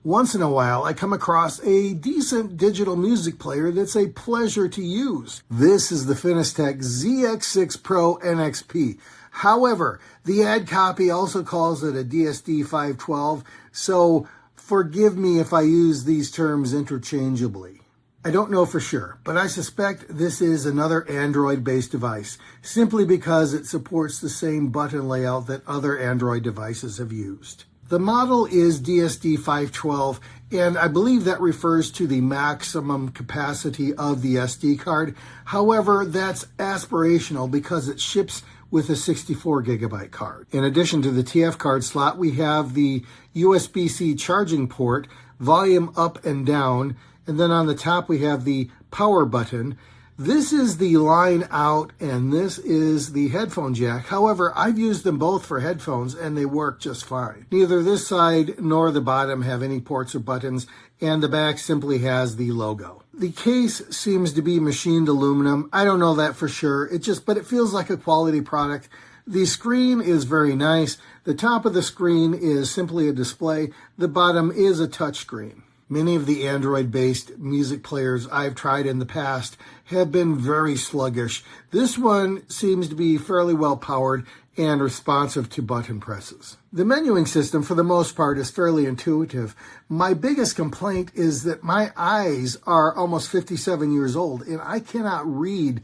Once in a while, I come across a decent digital music player that's a pleasure to use. This is the Phinistec ZX6 Pro NXP. However, the ad copy also calls it a DSD512, so forgive me if I use these terms interchangeably. I don't know for sure, but I suspect this is another Android-based device, simply because it supports the same button layout that other Android devices have used. The model is DSD512, and I believe that refers to the maximum capacity of the SD card. However, that's aspirational because it ships with a 64 gigabyte card. In addition to the TF card slot, we have the USB-C charging port, volume up and down, and then on the top we have the power button. This is the line out and this is the headphone jack. However, I've used them both for headphones and they work just fine. Neither this side nor the bottom have any ports or buttons, and the back simply has the logo. The case seems to be machined aluminum. I don't know that for sure. But it feels like a quality product. The screen is very nice. The top of the screen is simply a display. The bottom is a touch screen. Many of the Android-based music players I've tried in the past have been very sluggish. This one seems to be fairly well powered and responsive to button presses. The menuing system, for the most part, is fairly intuitive. My biggest complaint is that my eyes are almost 57 years old, and I cannot read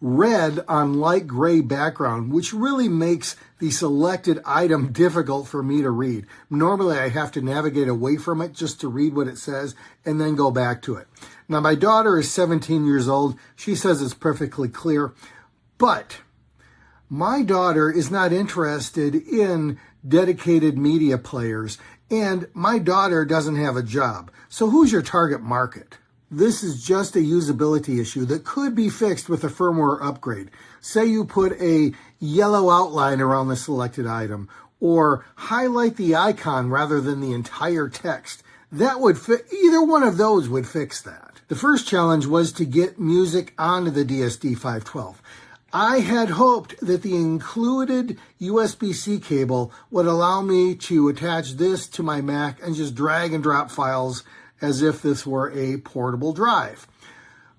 red on light gray background, which really makes the selected item difficult for me to read. Normally, I have to navigate away from it just to read what it says and then go back to it. Now, my daughter is 17 years old. She says it's perfectly clear, but my daughter is not interested in dedicated media players, and my daughter doesn't have a job. So who's your target market? This is just a usability issue that could be fixed with a firmware upgrade. Say you put a yellow outline around the selected item, or highlight the icon rather than the entire text. That would fit. Either one of those would fix that. The first challenge was to get music onto the DSD512. I had hoped that the included USB-C cable would allow me to attach this to my Mac and just drag and drop files as if this were a portable drive.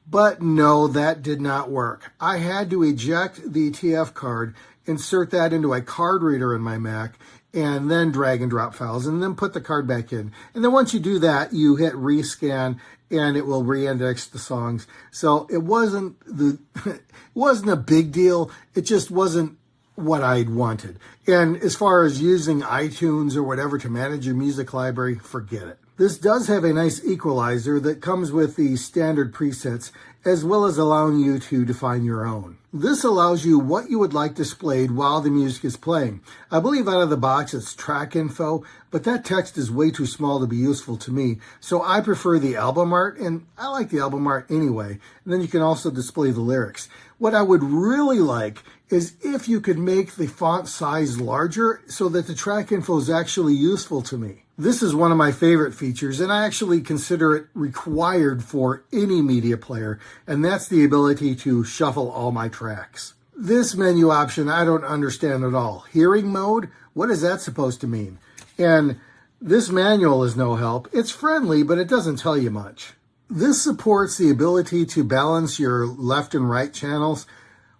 But no, that did not work. I had to eject the TF card, insert that into a card reader in my Mac, and then drag and drop files, and then put the card back in. And then once you do that, you hit rescan, and it will re-index the songs. So it wasn't a big deal. It just wasn't what I'd wanted. And as far as using iTunes or whatever to manage your music library, forget it. This does have a nice equalizer that comes with the standard presets, as well as allowing you to define your own. This allows you what you would like displayed while the music is playing. I believe out of the box it's track info, but that text is way too small to be useful to me, so I prefer the album art, and I like the album art anyway. And then you can also display the lyrics. What I would really like is if you could make the font size larger so that the track info is actually useful to me. This is one of my favorite features, and I actually consider it required for any media player, and that's the ability to shuffle all my tracks. This menu option I don't understand at all. Hearing mode? What is that supposed to mean? And this manual is no help. It's friendly, but it doesn't tell you much. This supports the ability to balance your left and right channels,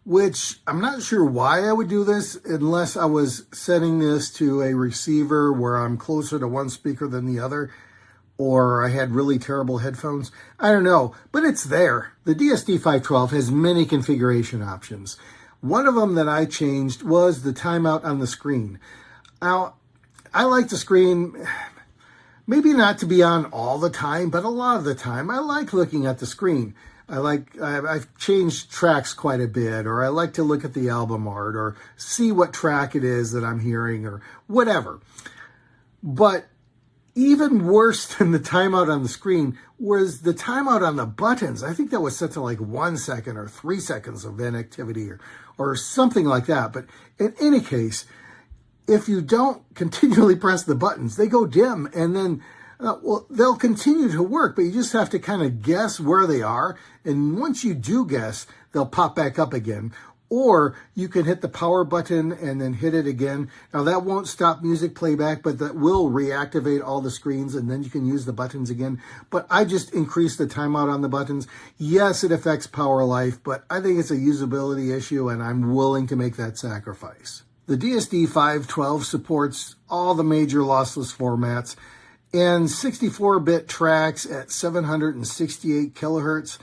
which I'm not sure why I would do this unless I was setting this to a receiver where I'm closer to one speaker than the other, or I had really terrible headphones. I don't know, but it's there. The DSD512 has many configuration options. One of them that I changed was the timeout on the screen. Now, I like the screen, maybe not to be on all the time, but a lot of the time. I like looking at the screen. I've changed tracks quite a bit, or I like to look at the album art or see what track it is that I'm hearing or whatever. But even worse than the timeout on the screen was the timeout on the buttons. I think that was set to like 1 second or 3 seconds of inactivity or something like that. But in any case, if you don't continually press the buttons, they go dim, and then they'll continue to work, but you just have to kind of guess where they are. And once you do guess, they'll pop back up again. Or you can hit the power button and then hit it again. Now that won't stop music playback, but that will reactivate all the screens and then you can use the buttons again. But I just increased the timeout on the buttons. Yes, it affects power life, but I think it's a usability issue and I'm willing to make that sacrifice. The DSD512 supports all the major lossless formats and 64-bit tracks at 768 kilohertz.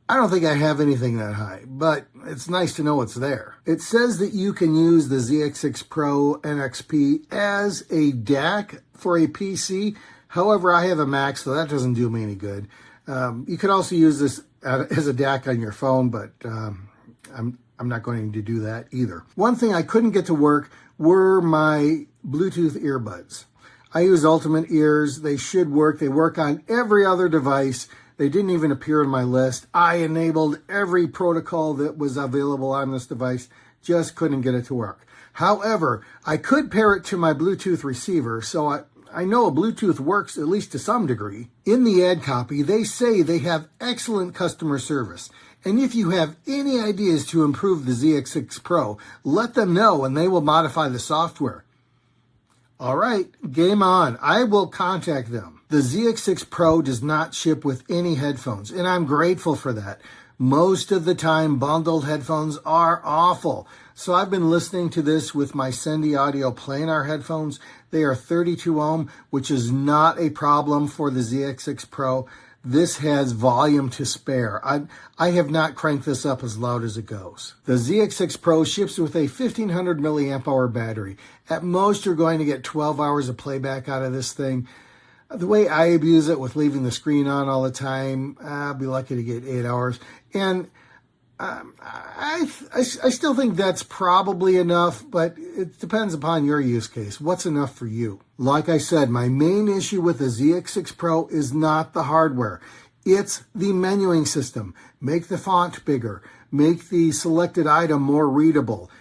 I don't think I have anything that high, but it's nice to know it's there. It says that you can use the ZX6 Pro NXP as a DAC for a PC. However, I have a Mac, so that doesn't do me any good. You could also use this as a DAC on your phone, but I'm not going to do that either. One thing I couldn't get to work were my Bluetooth earbuds. I use Ultimate Ears. They should work. They work on every other device. They didn't even appear in my list. I enabled every protocol that was available on this device, just couldn't get it to work. However, I could pair it to my Bluetooth receiver, so I know Bluetooth works at least to some degree. In the ad copy, they say they have excellent customer service. And if you have any ideas to improve the ZX6 Pro, let them know and they will modify the software. All right, game on. I will contact them. The ZX6 Pro does not ship with any headphones, and I'm grateful for that. Most of the time, bundled headphones are awful. So I've been listening to this with my Sendy Audio planar headphones. They are 32 ohm, which is not a problem for the ZX6 Pro. This has volume to spare. I have not cranked this up as loud as it goes. The ZX6 Pro ships with a 1500 milliamp hour battery. At most, you're going to get 12 hours of playback out of this thing. The way I abuse it with leaving the screen on all the time, I'll be lucky to get 8 hours. And I still think that's probably enough, but it depends upon your use case. What's enough for you? Like I said, my main issue with the ZX6 Pro is not the hardware. It's the menuing system. Make the font bigger. Make the selected item more readable.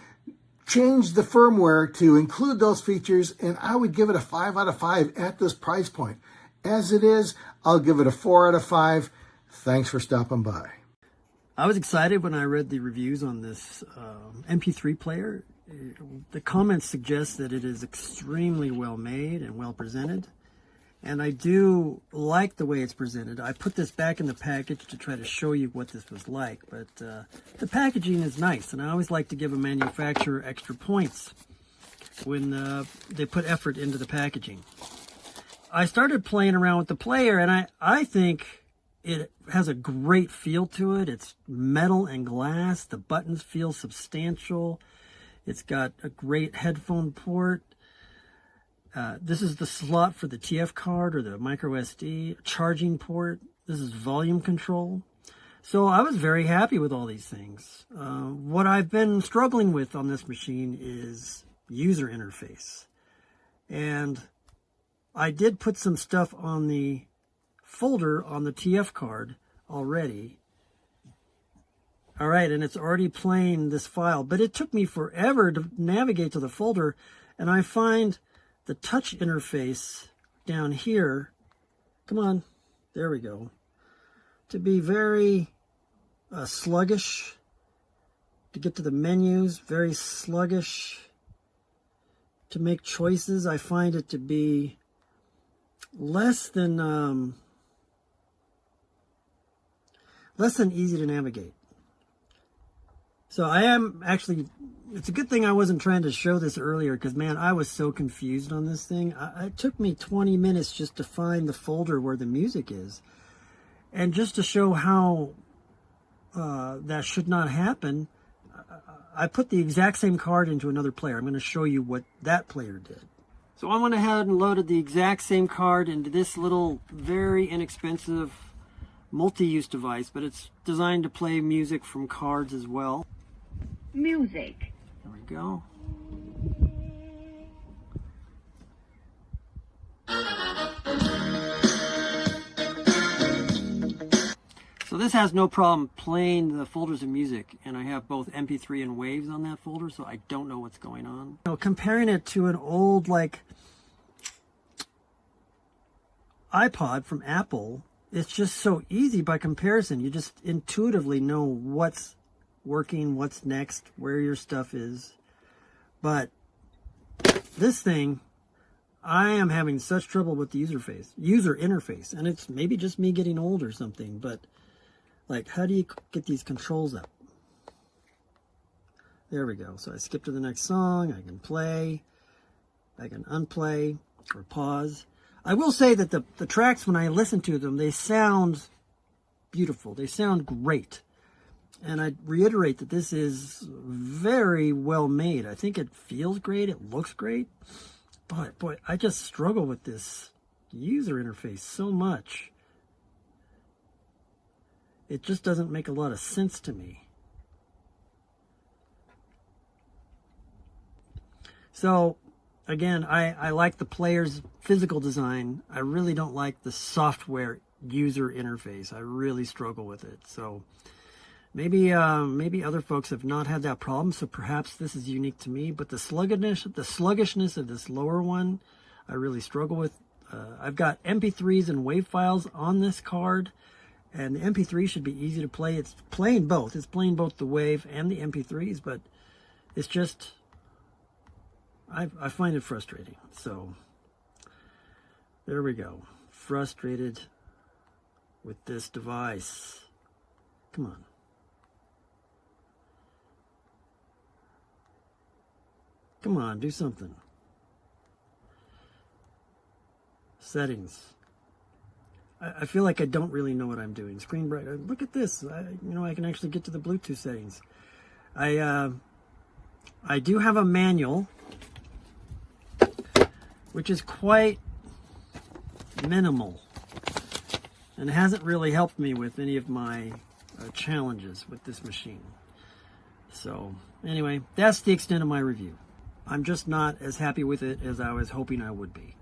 Change the firmware to include those features, and I would give it a 5 out of 5 at this price point. As it is, I'll give it a 4 out of 5. Thanks for stopping by. I was excited when I read the reviews on this MP3 player. The comments suggest that it is extremely well made and well presented. And I do like the way it's presented. I put this back in the package to try to show you what this was like. But the packaging is nice. And I always like to give a manufacturer extra points when they put effort into the packaging. I started playing around with the player, and I think it has a great feel to it. It's metal and glass. The buttons feel substantial. It's got a great headphone port. This is the slot for the TF card or the micro SD, charging port. This is volume control. So I was very happy with all these things. What I've been struggling with on this machine is user interface. And I did put some stuff on the folder on the TF card already. All right, and it's already playing this file, but it took me forever to navigate to the folder, and I find the touch interface down here, come on, there we go, to be very sluggish. To get to the menus, very sluggish. To make choices, I find it to be less than easy to navigate. So I am actually, it's a good thing I wasn't trying to show this earlier, because man, I was so confused on this thing. It took me 20 minutes just to find the folder where the music is. And just to show how that should not happen, I put the exact same card into another player. I'm going to show you what that player did. So I went ahead and loaded the exact same card into this little, very inexpensive multi-use device, but it's designed to play music from cards as well. Music. There we go. So this has no problem playing the folders of music, and I have both MP3 and waves on that folder, so I don't know what's going on. You know, comparing it to an old like iPod from Apple, it's just so easy by comparison. You just intuitively know what's working, what's next, where your stuff is. But this thing, I am having such trouble with the user interface, and it's maybe just me getting old or something, but like, how do you get these controls up? There we go. So I skip to the next song. I can play, I can unplay or pause. I will say that the tracks, when I listen to them, they sound beautiful. They sound great. And I reiterate that this is very well made. I think it feels great. It looks great. But boy, I just struggle with this user interface so much. It just doesn't make a lot of sense to me. So, again, I like the player's physical design. I really don't like the software user interface. I really struggle with it. So maybe other folks have not had that problem, so perhaps this is unique to me. But the sluggishness of this lower one, I really struggle with. I've got MP3s and WAV files on this card, and the MP3 should be easy to play. It's playing both. It's playing both the WAV and the MP3s, but it's just, I find it frustrating. So there we go. Frustrated with this device. Come on. Come on, do something. Settings. I feel like I don't really know what I'm doing. Screen bright. Look at this. I can actually get to the Bluetooth settings. I do have a manual, which is quite minimal, and it hasn't really helped me with any of my challenges with this machine. So anyway, that's the extent of my review. I'm just not as happy with it as I was hoping I would be.